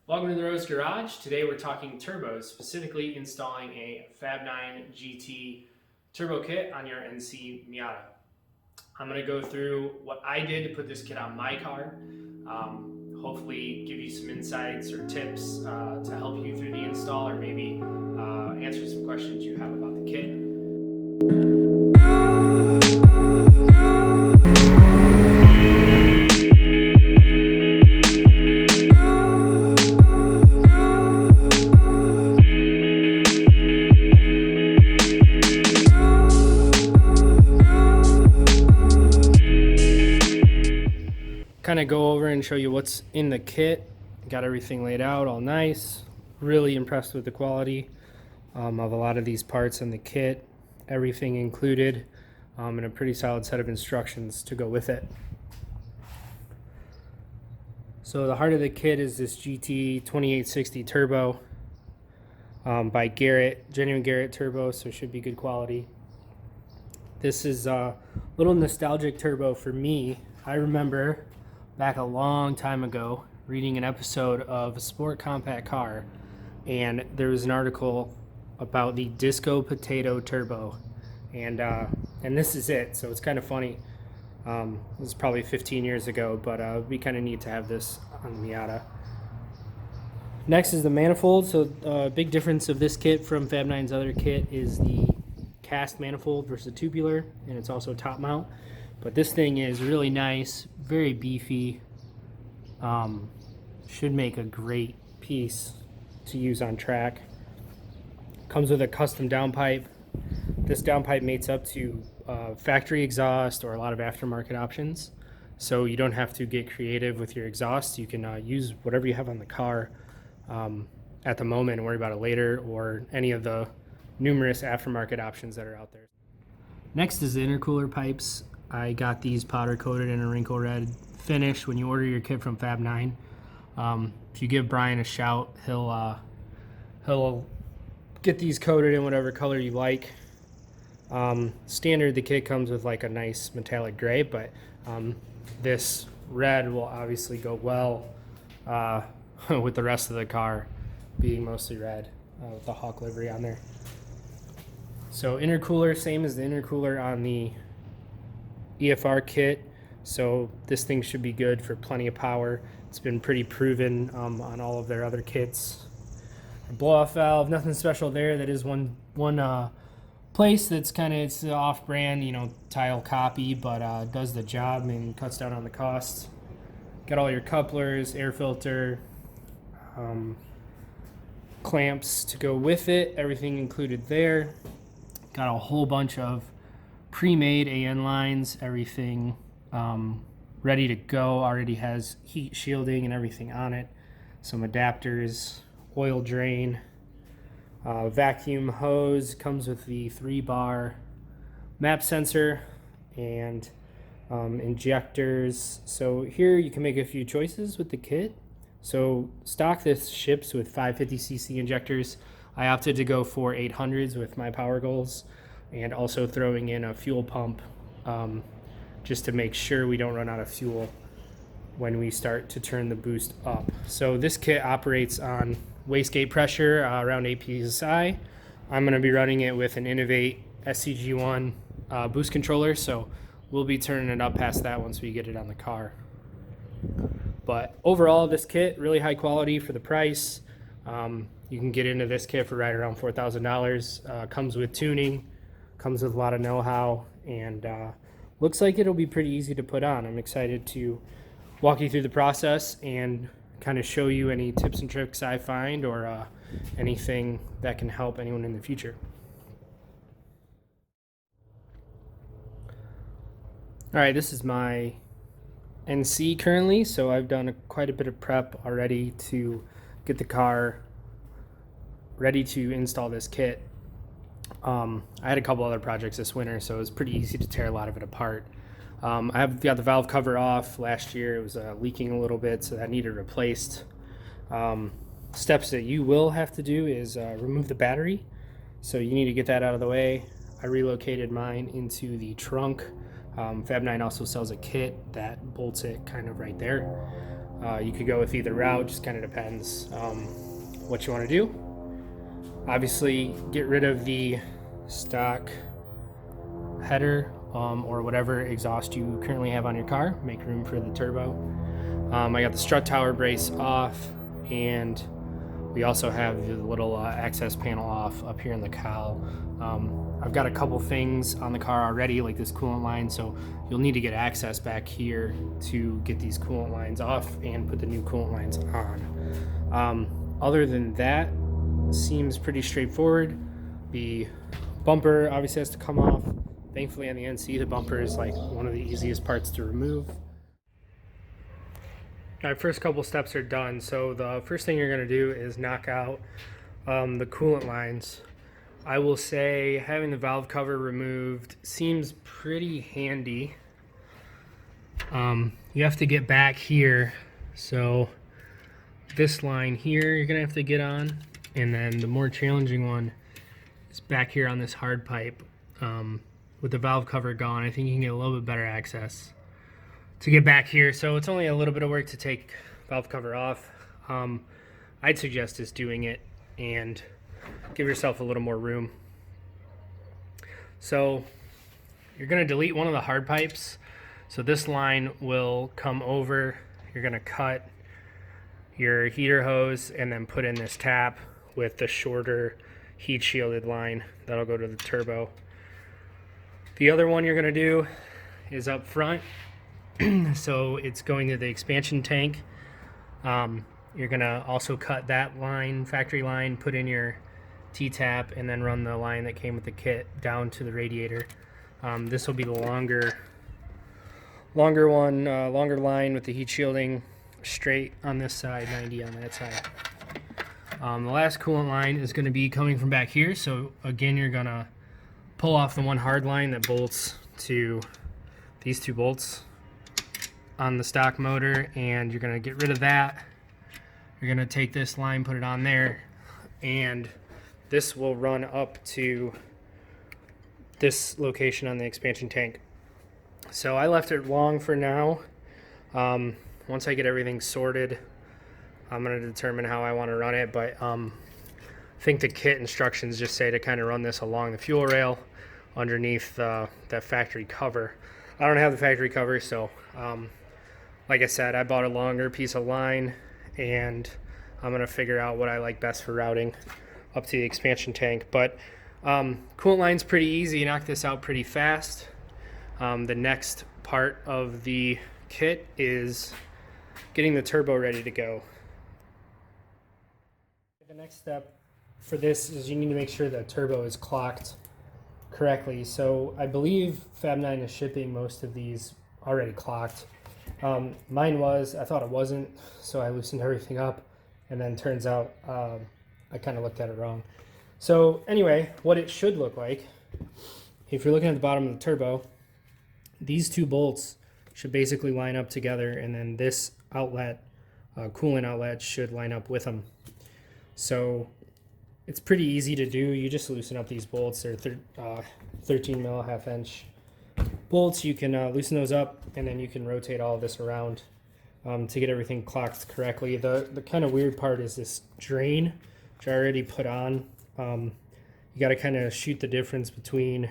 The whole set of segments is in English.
Welcome to the Rose Garage. Today we're talking turbos, specifically installing a Fab9 GT turbo kit on your NC Miata. I'm going to go through what I did to put this kit on my car, hopefully give you some insights or tips to help you through the install, or maybe answer some questions you have about the kit. Kind of go over and show you what's in the kit. Got everything laid out all nice. Really impressed with the quality of a lot of these parts in the kit. Everything included, and a pretty solid set of instructions to go with it. So the heart of the kit is this GT 2860 turbo by Garrett, genuine Garrett turbo, so it should be good quality. This is a little nostalgic turbo for me. I remember back a long time ago reading an episode of a sport compact car, and there was an article about the Disco Potato Turbo, and this is it. So it's kind of funny. This is probably 15 years ago, but it would be kind of neat to have this on the Miata. Next is the manifold. So big difference of this kit from Fab9's other kit is the cast manifold versus tubular, and it's also top mount. But this thing is really nice, very beefy. Should make a great piece to use on track. Comes with a custom downpipe. This downpipe mates up to factory exhaust or a lot of aftermarket options. So you don't have to get creative with your exhaust. You can use whatever you have on the car at the moment and worry about it later, or any of the numerous aftermarket options that are out there. Next is the intercooler pipes. I got these powder coated in a wrinkle red finish. When you order your kit from Fab9, if you give Bryan a shout, he'll get these coated in whatever color you like. Standard, the kit comes with like a nice metallic gray, but this red will obviously go well with the rest of the car being mostly red with the Hawk livery on there. So intercooler, same as the intercooler on the EFR kit, so this thing should be good for plenty of power. It's been pretty proven on all of their other kits. Blow-off valve, nothing special there. That is one place that's kind of, it's off-brand, tile copy, but does the job and cuts down on the cost. Got all your couplers, air filter, clamps to go with it, everything included there. Got a whole bunch of pre-made AN lines, everything ready to go. Already has heat shielding and everything on it. Some adapters, oil drain, vacuum hose, comes with the 3-bar map sensor, and injectors. So here you can make a few choices with the kit. So stock, this ships with 550cc injectors. I opted to go for 800s with my power goals, and also throwing in a fuel pump just to make sure we don't run out of fuel when we start to turn the boost up. So this kit operates on wastegate pressure around 8 psi. I'm going to be running it with an Innovate SCG1 boost controller, so we'll be turning it up past that once we get it on the car. But overall, this kit, really high quality for the price. You can get into this kit for right around $4,000. Comes with tuning, comes with a lot of know-how, and looks like it'll be pretty easy to put on. I'm excited to walk you through the process and kind of show you any tips and tricks I find, or anything that can help anyone in the future. All right, this is my NC currently, so I've done quite a bit of prep already to get the car ready to install this kit. I had a couple other projects this winter, so it was pretty easy to tear a lot of it apart. I've got the valve cover off. Last year it was leaking a little bit, so that needed replaced. Steps that you will have to do is remove the battery, so you need to get that out of the way. I relocated mine into the trunk. Fab9 also sells a kit that bolts it kind of right there. You could go with either route, just kind of depends what you want to do. Obviously, get rid of the stock header or whatever exhaust you currently have on your car. Make room for the turbo. I got the strut tower brace off, and we also have the little access panel off up here in the cowl. I've got a couple things on the car already, like this coolant line, so you'll need to get access back here to get these coolant lines off and put the new coolant lines on. Other than that, seems pretty straightforward. The bumper obviously has to come off. Thankfully on the NC, the bumper is like one of the easiest parts to remove. All right, first couple steps are done. So the first thing you're gonna do is knock out the coolant lines. I will say having the valve cover removed seems pretty handy. You have to get back here. So this line here, you're gonna have to get on. And then the more challenging one is back here on this hard pipe. With the valve cover gone, I think you can get a little bit better access to get back here. So it's only a little bit of work to take valve cover off. I'd suggest just doing it and give yourself a little more room. So you're gonna delete one of the hard pipes. So this line will come over. You're gonna cut your heater hose and then put in this tap with the shorter heat shielded line that'll go to the turbo. The other one you're gonna do is up front. So it's going to the expansion tank. You're gonna also cut that line, factory line, put in your T-tap, and then run the line that came with the kit down to the radiator. This will be the longer one, longer line with the heat shielding, straight on this side, 90 on that side. The last coolant line is going to be coming from back here. So again, you're gonna pull off the one hard line that bolts to these two bolts on the stock motor, and you're gonna get rid of that. You're gonna take this line, put it on there, and this will run up to this location on the expansion tank. So I left it long for now. Once I get everything sorted, I'm gonna determine how I wanna run it, but I think the kit instructions just say to kind of run this along the fuel rail underneath that factory cover. I don't have the factory cover, so like I said, I bought a longer piece of line, and I'm gonna figure out what I like best for routing up to the expansion tank. But coolant line's pretty easy. You knock this out pretty fast. The next part of the kit is getting the turbo ready to go. The next step for this is you need to make sure that turbo is clocked correctly. So I believe Fab9 is shipping most of these already clocked. Mine was, I thought it wasn't, so I loosened everything up, and then turns out I kind of looked at it wrong. So anyway, what it should look like, if you're looking at the bottom of the turbo, these two bolts should basically line up together, and then this outlet, coolant outlet, should line up with them. So it's pretty easy to do. You just loosen up these bolts. They're 13 mil, ½ inch bolts. You can loosen those up, and then you can rotate all of this around to get everything clocked correctly. The kind of weird part is this drain, which I already put on. You got to kind of shoot the difference between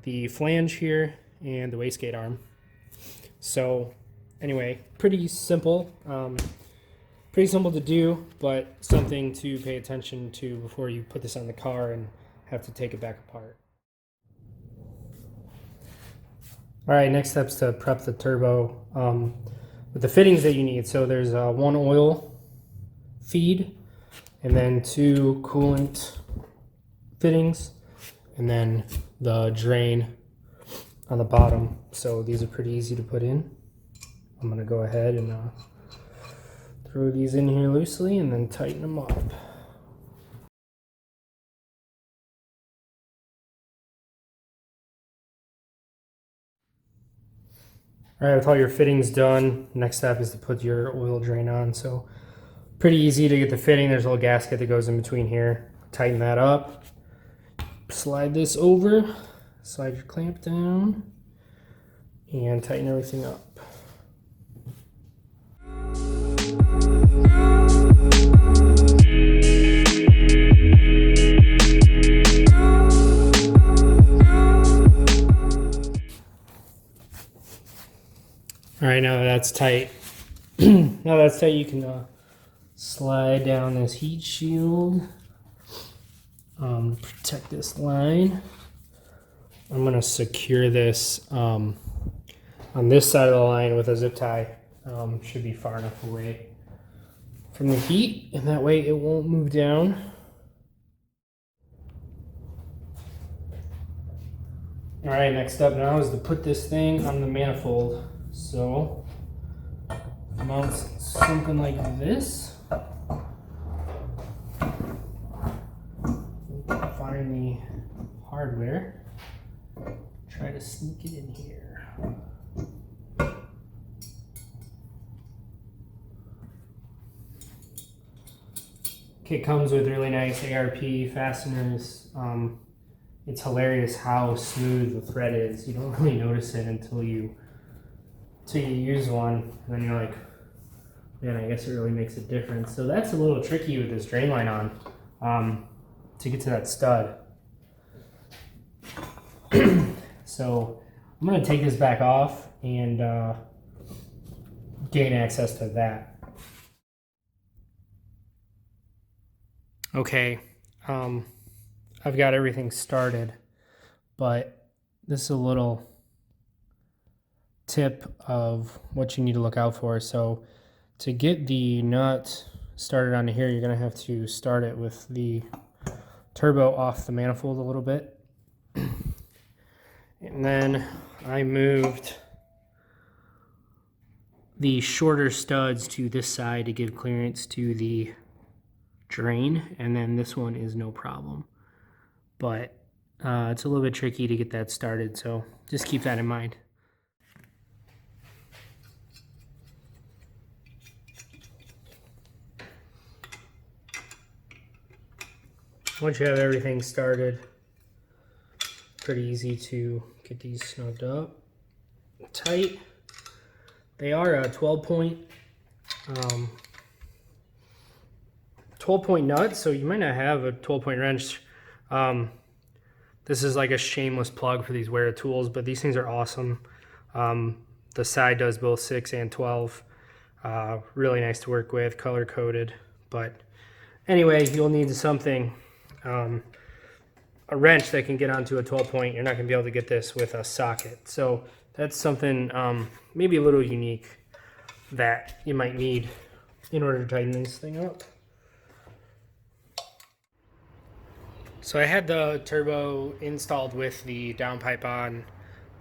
the flange here and the wastegate arm. So anyway, pretty simple. Pretty simple to do, but something to pay attention to before you put this on the car and have to take it back apart. All right, next step's to prep the turbo with the fittings that you need. So there's one oil feed, and then two coolant fittings, and then the drain on the bottom. So these are pretty easy to put in. I'm gonna go ahead and throw these in here loosely and then tighten them up. All right, with all your fittings done, next step is to put your oil drain on. So pretty easy to get the fitting. There's a little gasket that goes in between here. Tighten that up. Slide this over. Slide your clamp down and tighten everything up. right, now that's tight. Now that's tight, you can slide down this heat shield. Protect this line. I'm going to secure this on this side of the line with a zip tie. Should be far enough away from the heat, and that way it won't move down. All right, next up now is to put this thing on the manifold. So mounts something like this. Find the hardware. Try to sneak it in here. Kit comes with really nice ARP fasteners. It's hilarious how smooth the thread is. You don't really notice it until you use one, and then you're like, man, I guess it really makes a difference. So that's a little tricky with this drain line on, to get to that stud. So I'm gonna take this back off and gain access to that. Okay, I've got everything started, but this is a little tip of what you need to look out for. So to get the nut started on here, you're gonna have to start it with the turbo off the manifold a little bit. And then I moved the shorter studs to this side to give clearance to the drain, and then this one is no problem. But it's a little bit tricky to get that started, so just keep that in mind. Once you have everything started, pretty easy to get these snugged up tight. They are a 12-point nut, so you might not have a 12-point wrench. This is like a shameless plug for these Wera tools, but these things are awesome. The side does both 6 and 12. Really nice to work with, color coded. But anyway, you'll need something, a wrench that can get onto a 12-point. You're not going to be able to get this with a socket. So that's something maybe a little unique that you might need in order to tighten this thing up. So I had the turbo installed with the downpipe on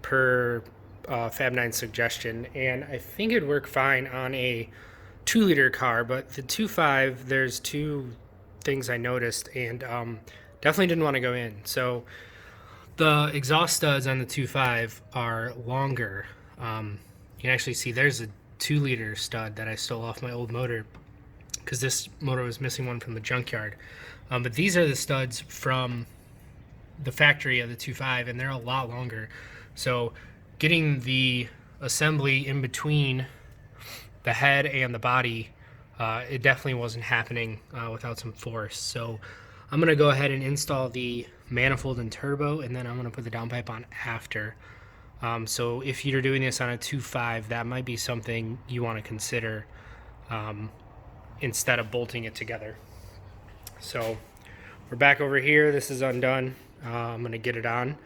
per Fab9 suggestion, and I think it'd work fine on a 2-liter car, but the 2.5, there's two things I noticed, and definitely didn't want to go in. So the exhaust studs on the 2.5 are longer. You can actually see there's a 2-liter stud that I stole off my old motor because this motor was missing one from the junkyard. But these are the studs from the factory of the 2.5, and they're a lot longer. So getting the assembly in between the head and the body, it definitely wasn't happening without some force. So I'm going to go ahead and install the manifold and turbo, and then I'm going to put the downpipe on after. So if you're doing this on a 2.5, that might be something you want to consider instead of bolting it together. So we're back over here. This is undone. I'm going to get it on,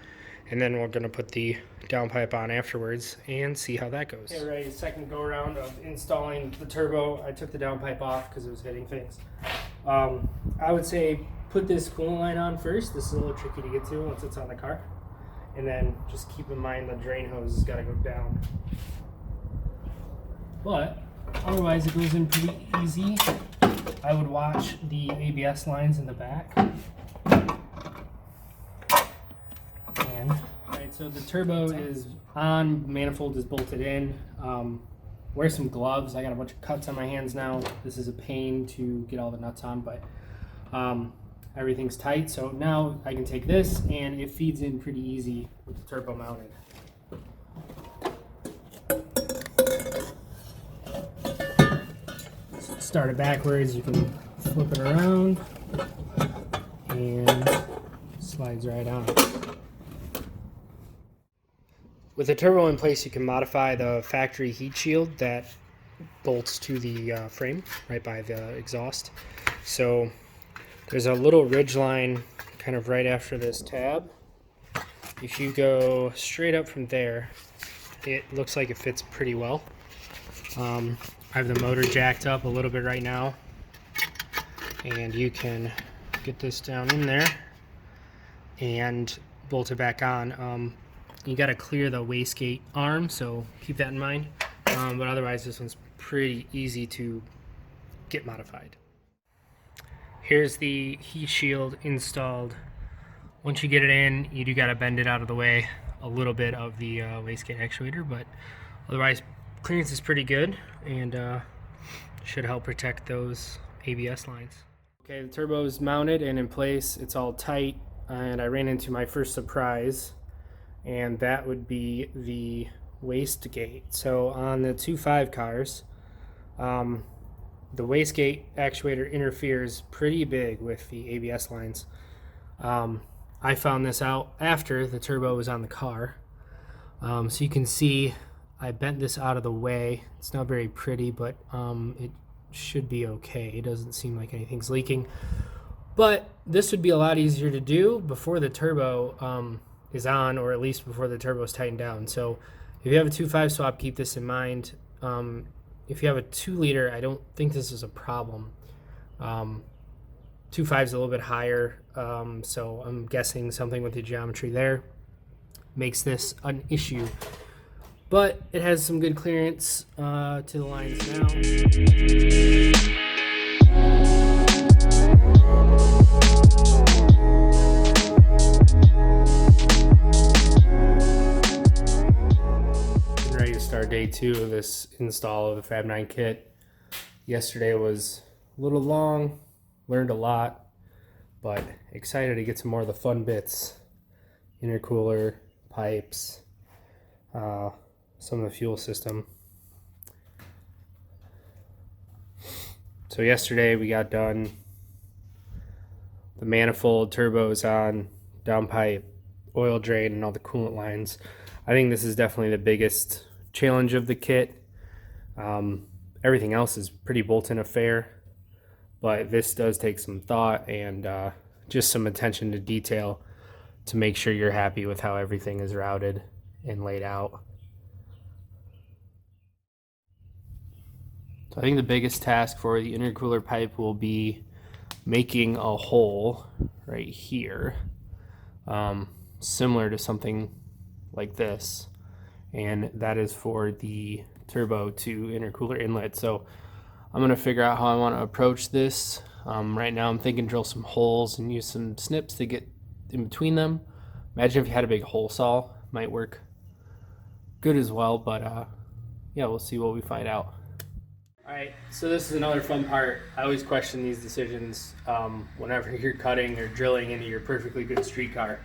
and then we're going to put the downpipe on afterwards and see how that goes. Okay, ready, second go around of installing the turbo. I took the downpipe off because it was hitting things. I would say put this coolant line on first. This is a little tricky to get to once it's on the car. And then just keep in mind the drain hose has got to go down. But otherwise it goes in pretty easy. I would watch the ABS lines in the back. And alright, so the turbo is on, manifold is bolted in. Wear some gloves. I got a bunch of cuts on my hands now. This is a pain to get all the nuts on, but everything's tight. So now I can take this and it feeds in pretty easy with the turbo mounted. Start it backwards, you can flip it around and slides right on. With the turbo in place, you can modify the factory heat shield that bolts to the frame right by the exhaust. So there's a little ridge line kind of right after this tab. If you go straight up from there, it looks like it fits pretty well. I have the motor jacked up a little bit right now, and you can get this down in there and bolt it back on. You got to clear the wastegate arm, so keep that in mind. But otherwise, this one's pretty easy to get modified. Here's the heat shield installed. Once you get it in, you do got to bend it out of the way a little bit of the wastegate actuator, but otherwise clearance is pretty good and should help protect those ABS lines. Okay, the turbo is mounted and in place. It's all tight, and I ran into my first surprise, and that would be the wastegate. So on the 2.5 cars, the wastegate actuator interferes pretty big with the ABS lines. I found this out after the turbo was on the car. So you can see I bent this out of the way. It's not very pretty, but it should be okay. It doesn't seem like anything's leaking. But this would be a lot easier to do before the turbo is on, or at least before the turbo is tightened down. So if you have a 2.5 swap, keep this in mind. If you have a 2-liter, I don't think this is a problem. 2.5 is a little bit higher, so I'm guessing something with the geometry there makes this an issue. But it has some good clearance to the lines now. Getting ready to start day 2 of this install of the Fab9 kit. Yesterday was a little long, learned a lot, but excited to get some more of the fun bits. Intercooler, pipes, some of the fuel system. So yesterday we got done the manifold, turbos on, downpipe, oil drain, and all the coolant lines. I think this is definitely the biggest challenge of the kit. Everything else is pretty bolt-in affair, but this does take some thought and just some attention to detail to make sure you're happy with how everything is routed and laid out. So I think the biggest task for the intercooler pipe will be making a hole right here, similar to something like this, and that is for the turbo to intercooler inlet. So I'm going to figure out how I want to approach this. Right now I'm thinking drill some holes and use some snips to get in between them. Imagine if you had a big hole saw, might work good as well, but yeah, we'll see what we find out. Alright, so this is another fun part. I always question these decisions whenever you're cutting or drilling into your perfectly good street car.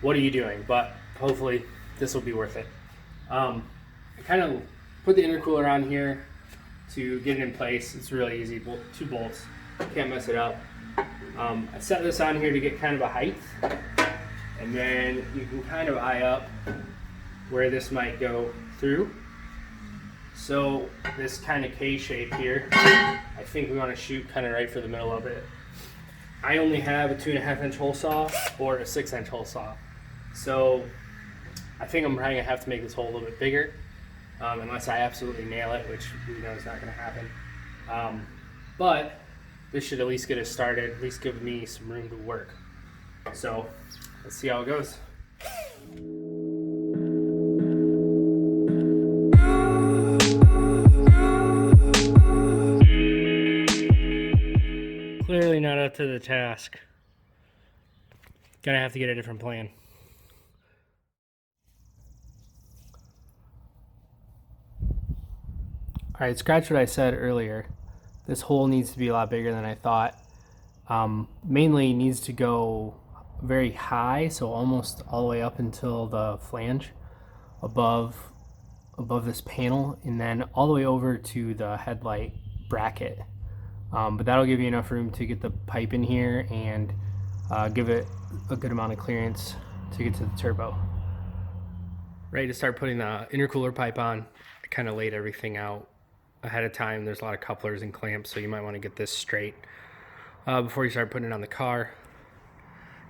What are you doing? But hopefully this will be worth it. I kind of put the intercooler on here to get it in place. It's really easy, 2 bolts, can't mess it up. I set this on here to get kind of a height, and then you can kind of eye up where this might go through. So this kind of K shape here, I think we want to shoot kind of right for the middle of it. I only have a 2.5 inch hole saw or a 6 inch hole saw, so I think I'm probably gonna have to make this hole a little bit bigger, unless I absolutely nail it, which we know is not gonna happen. But this should at least get us started, at least give me some room to work. So let's see how it goes. Clearly not up to the task. Gonna have to get a different plan. Alright, scratch what I said earlier. This hole needs to be a lot bigger than I thought. Mainly needs to go very high, so almost all the way up until the flange above this panel, and then all the way over to the headlight bracket. But that'll give you enough room to get the pipe in here and give it a good amount of clearance to get to the turbo. Ready to start putting the intercooler pipe on. I kind of laid everything out ahead of time. There's a lot of couplers and clamps, so you might want to get this straight before you start putting it on the car.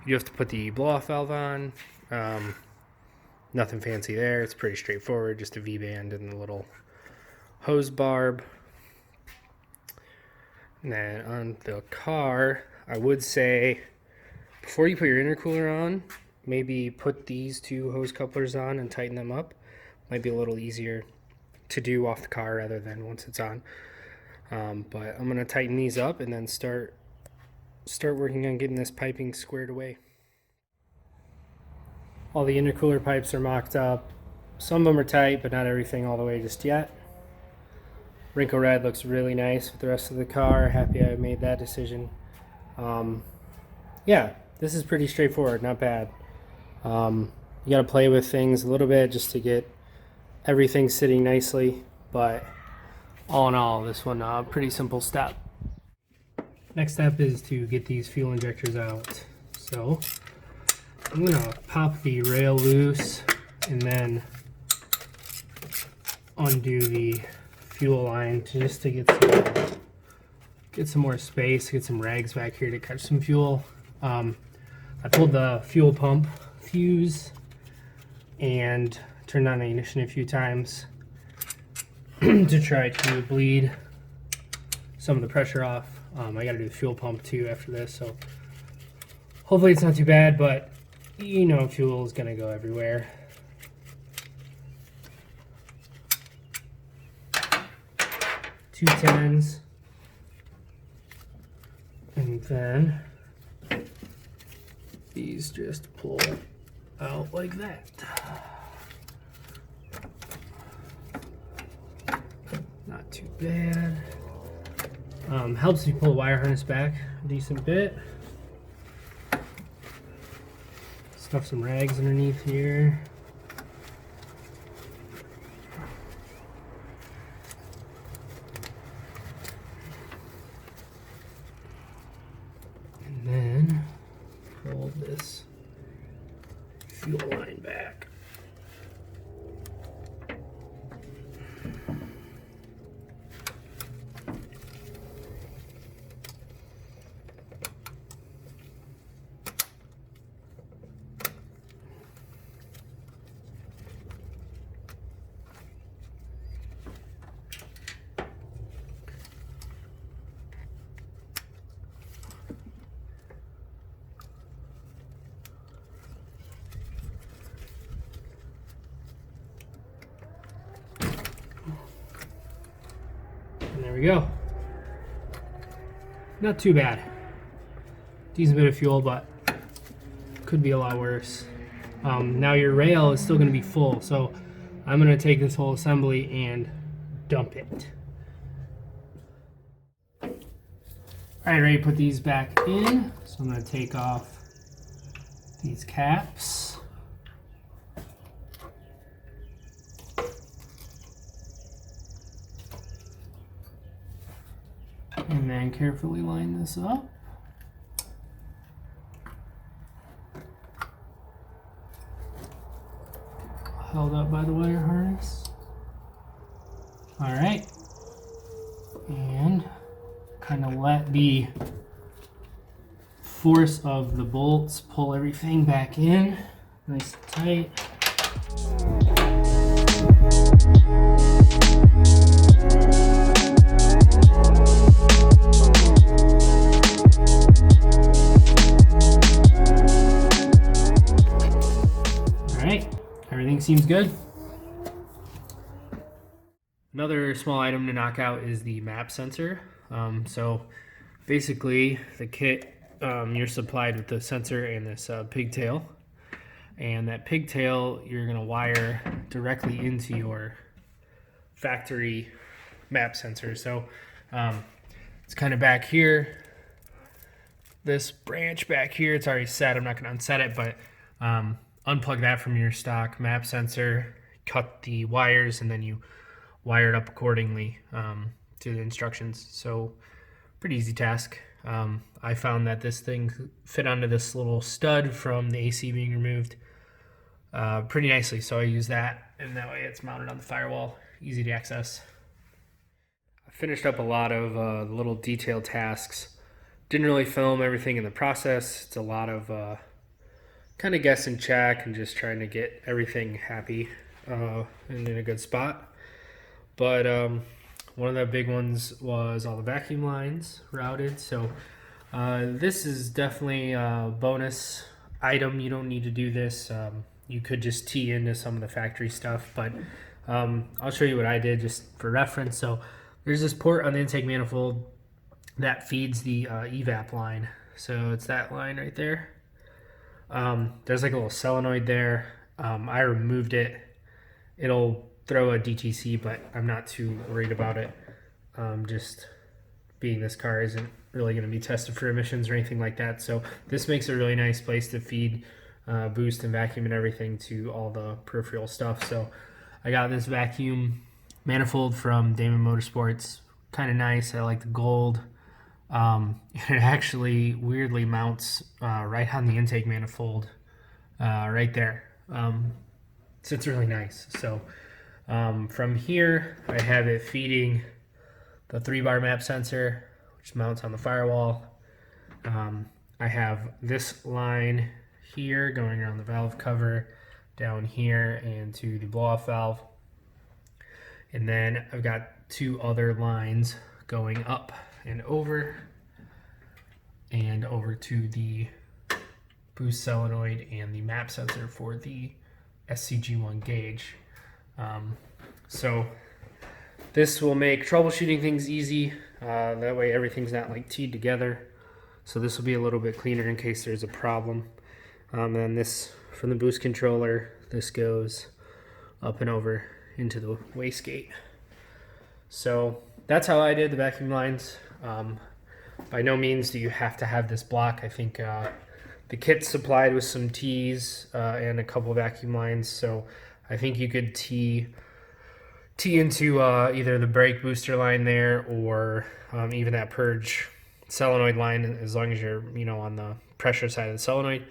You have to put the blow-off valve on. Nothing fancy there. It's pretty straightforward, just a V-band and a little hose barb. And then on the car, I would say before you put your intercooler on, maybe put these two hose couplers on and tighten them up. Might be a little easier to do off the car rather than once it's on. But I'm gonna tighten these up and then start working on getting this piping squared away. All the intercooler pipes are mocked up. Some of them are tight, but not everything all the way just yet. Wrinkle red looks really nice with the rest of the car. Happy I made that decision. Yeah, this is pretty straightforward, not bad. You gotta play with things a little bit just to get everything sitting nicely, but all in all, this one, pretty simple step. Next step is to get these fuel injectors out. So I'm gonna pop the rail loose and then undo the fuel line just to get some more space, get some rags back here to catch some fuel. I pulled the fuel pump fuse and turned on the ignition a few times to try to bleed some of the pressure off. I got to do the fuel pump too after this, so hopefully it's not too bad, but you know fuel is going to go everywhere. Two 10s, and then these just pull out like that. Not too bad. Helps if you pull the wire harness back a decent bit. Stuff some rags underneath here. And then pull this fuel line back. And there we go. Not too bad. Decent bit of fuel, but could be a lot worse. Now your rail is still going to be full, so I'm going to take this whole assembly and dump it. Alright, ready to put these back in. So I'm going to take off these caps. And then carefully line this up. Held up by the wire harness. All right. And kind of let the force of the bolts pull everything back in. Nice and tight. Everything seems good. Another small item to knock out is the map sensor. So basically the kit, you're supplied with the sensor and this pigtail. And that pigtail you're going to wire directly into your factory map sensor. So it's kind of back here. This branch back here, it's already set. I'm not going to unset it, but unplug that from your stock map sensor, cut the wires, and then you wire it up accordingly to the instructions. So pretty easy task. I found that this thing fit onto this little stud from the AC being removed pretty nicely. So I use that, and that way it's mounted on the firewall, easy to access. I finished up a lot of little detailed tasks. Didn't really film everything in the process. It's a lot of kind of guess and check and just trying to get everything happy and in a good spot. But one of the big ones was all the vacuum lines routed. So this is definitely a bonus item. You don't need to do this. You could just tee into some of the factory stuff, but I'll show you what I did just for reference. So there's this port on the intake manifold that feeds the evap line. So it's that line right there. There's like a little solenoid there. I removed it. It'll throw a DTC, but I'm not too worried about it. Just being this car isn't really going to be tested for emissions or anything like that. So this makes a really nice place to feed boost and vacuum and everything to all the peripheral stuff. So I got this vacuum manifold from Damon Motorsports. Kind of nice. I like the gold. It actually weirdly mounts right on the intake manifold right there. So it's really nice. So from here, I have it feeding the 3-bar map sensor, which mounts on the firewall. I have this line here going around the valve cover, down here, and to the blow-off valve. And then I've got 2 other lines going up and over to the boost solenoid and the map sensor for the SCG1 gauge. So this will make troubleshooting things easy. That way everything's not like teed together. So this will be a little bit cleaner in case there's a problem. And then this from the boost controller, this goes up and over into the wastegate. So that's how I did the vacuum lines. By no means do you have to have this block. I think the kit's supplied with some T's and a couple of vacuum lines. So I think you could tee into either the brake booster line there or even that purge solenoid line, as long as you're on the pressure side of the solenoid.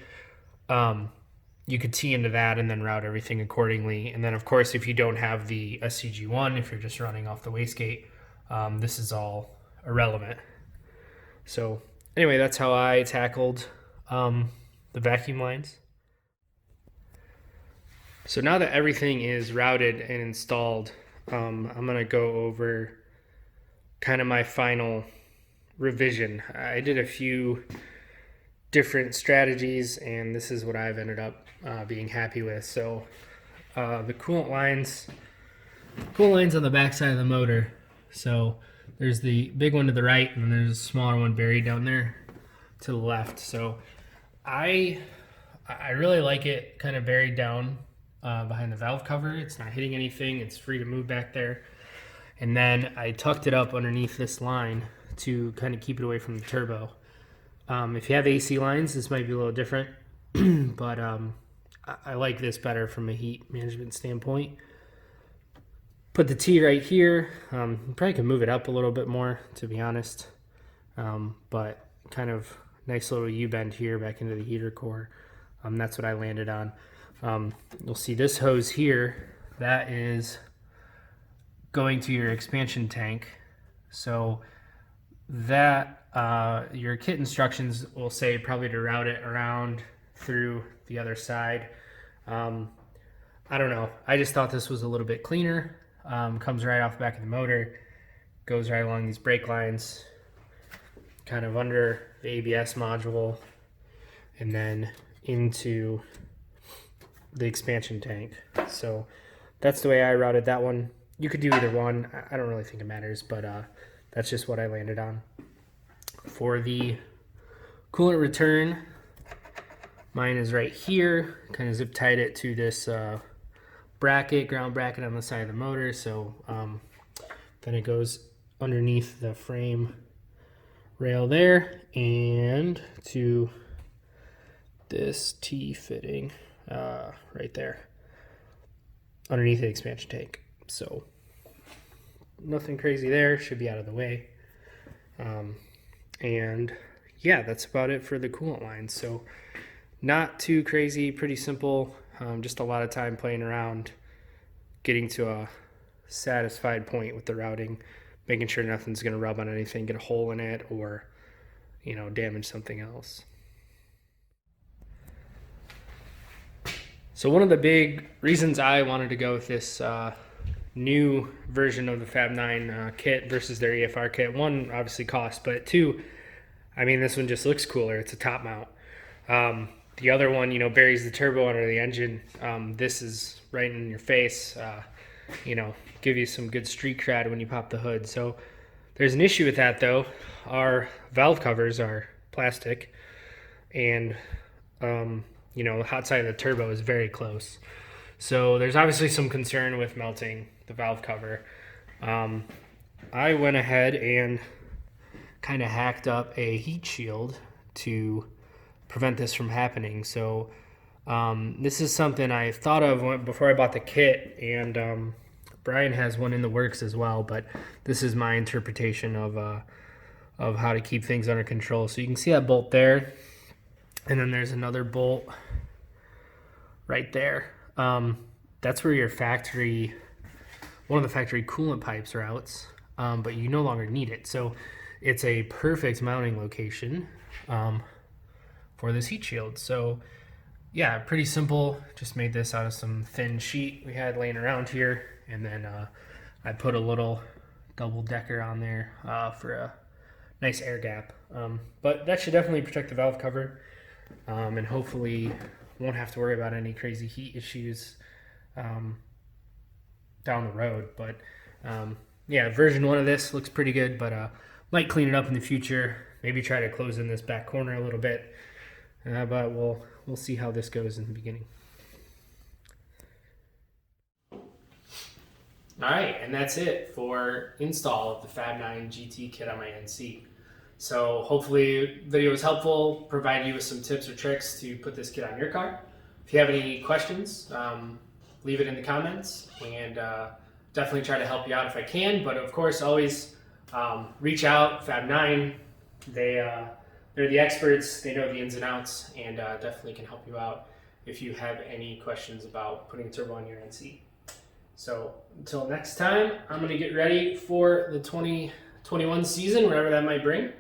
You could tee into that and then route everything accordingly. And then of course, if you don't have the SCG1, if you're just running off the wastegate, this is all irrelevant. So anyway, that's how I tackled the vacuum lines. So now that everything is routed and installed, I'm gonna go over kind of my final revision. I did a few different strategies, and this is what I've ended up being happy with. So the coolant lines on the back side of the motor. So there's the big one to the right, and then there's a smaller one buried down there to the left. So I really like it kind of buried down behind the valve cover. It's not hitting anything. It's free to move back there. And then I tucked it up underneath this line to kind of keep it away from the turbo. If you have AC lines, this might be a little different, but I like this better from a heat management standpoint. Put the T right here. Probably could move it up a little bit more, to be honest, but kind of nice little U-bend here back into the heater core. That's what I landed on. You'll see this hose here, that is going to your expansion tank. So that your kit instructions will say probably to route it around through the other side. I don't know. I just thought this was a little bit cleaner. Comes right off the back of the motor, goes right along these brake lines, kind of under the ABS module, and then into the expansion tank. So that's the way I routed that one. You could do either one. I don't really think it matters, but that's just what I landed on. For the coolant return, mine is right here. Kind of zip tied it to this ground bracket on the side of the motor. So then it goes underneath the frame rail there and to this T fitting right there underneath the expansion tank. So nothing crazy there, should be out of the way. And yeah, that's about it for the coolant lines. So not too crazy, pretty simple. Just a lot of time playing around, getting to a satisfied point with the routing, making sure nothing's going to rub on anything, get a hole in it, or damage something else. So one of the big reasons I wanted to go with this new version of the Fab9 kit versus their EFR kit, one, obviously cost, but two, I mean, this one just looks cooler. It's a top mount. The other one, buries the turbo under the engine. This is right in your face, give you some good street cred when you pop the hood. So there's an issue with that though. Our valve covers are plastic, and the hot side of the turbo is very close. So there's obviously some concern with melting the valve cover. I went ahead and kind of hacked up a heat shield to prevent this from happening. So this is something I thought of before I bought the kit, and Bryan has one in the works as well, but this is my interpretation of how to keep things under control. So you can see that bolt there, and then there's another bolt right there. That's where your one of the factory coolant pipes routes, but you no longer need it. So it's a perfect mounting location for this heat shield. So yeah, pretty simple. Just made this out of some thin sheet we had laying around here, and then I put a little double decker on there for a nice air gap. But that should definitely protect the valve cover, and hopefully won't have to worry about any crazy heat issues down the road. But yeah, version 1 of this looks pretty good, but might clean it up in the future. Maybe try to close in this back corner a little bit, but we'll see how this goes in the beginning. All right, and that's it for install of the Fab9 GT kit on my NC. So hopefully the video was helpful, provided you with some tips or tricks to put this kit on your car. If you have any questions, leave it in the comments, and definitely try to help you out if I can. But of course, always reach out. Fab9, they're the experts. They know the ins and outs, and definitely can help you out if you have any questions about putting a turbo on your NC. So until next time, I'm going to get ready for the 2021 season, whatever that might bring.